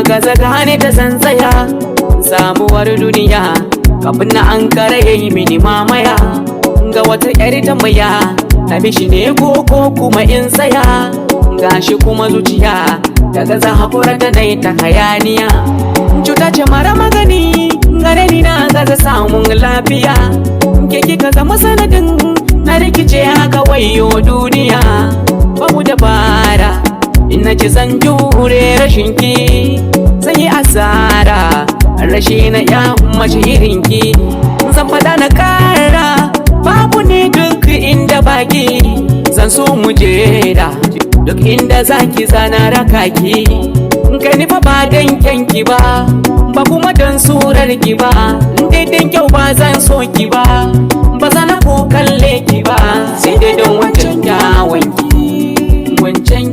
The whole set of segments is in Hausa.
gaza gane ta zanzaya samuwar duniya kafin na an kare yayi mini mamaya ga wata yar tambaya na mishi ne ko kuma in tsaya gashi kuma zuciya ta gaza hakura da dai ta hayaniya cuta ce mara magani gare ni na gaza samun lafiya ke kika zama sanadin na rikice haka wayo duniya babu dabara ina ci zan jure rashin ki zan yi asara rashi na ya mace irin ki zan fada na kara babu ne duk inda baki zan so mu jera duk inda zaki zana raka ki kai ni fa ba dan kyanki ba ba kuma dan surar ki ba daidan kyau ba zan so ki ba ba zan ko kalle ki ba sai dai don wancan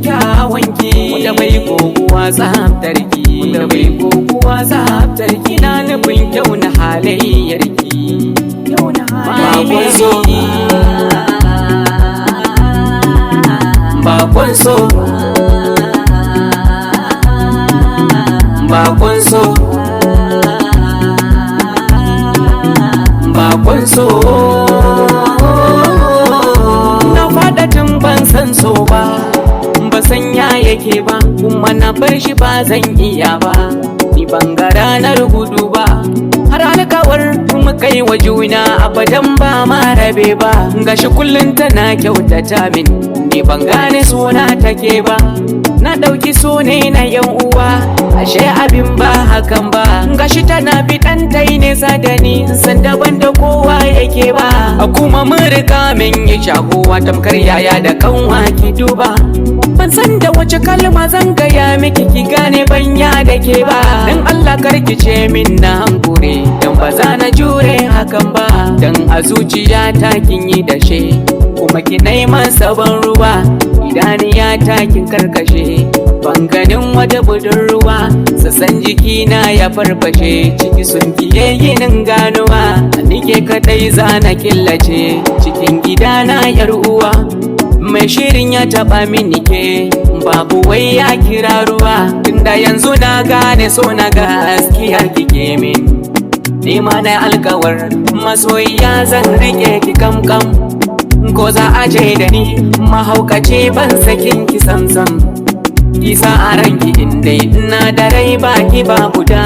kyawanki da mai kokuwa tsaftar ki da mai kokuwa tsaftar ki na nufin kyau na halayyar ki bakon so bakon so bakon so bakon so na fada tun ban san so ba ba san ya yake ba kuma na bar shi ba zan iya ba ni ban ga ranar gudu ba har alkawar mu kai wa juna abadan ba ma rabe ba gashi kullun tana kyautata min ni ban gane suna take ba na dauki so ne na yan uwa ashe abin ba hakan ba gashi tana fitan tai ne sadani san daban da kowa yake ba kuma mun riga min yi shakuwa tamkar yaya da kanwa ki duba ban san da wace kalma zan gaya miki ki gane banya da ke ba dan Allah karki ce min na hankure dan ba za na jure hakan ba dan a zuciya ta kin yi dashe kuma ki neman sabon ruwa idaniya ta kin karkashe ban ganin wata budurwa sassan jikina ya farfashe ciki sun kiye yinin ganuwa nike kadai zana killace cikin gidana yar uwa mai shirin ya taba mini ke babu wai ya kira ruwa tunda yanzu na gane so na gaskiya kike min nema na alkawar masoyiya zan rike ki kamkam ko za a ce da ni mahaukaci ban sakin ki samsam kisa a ranki inda ina da rai baki babu da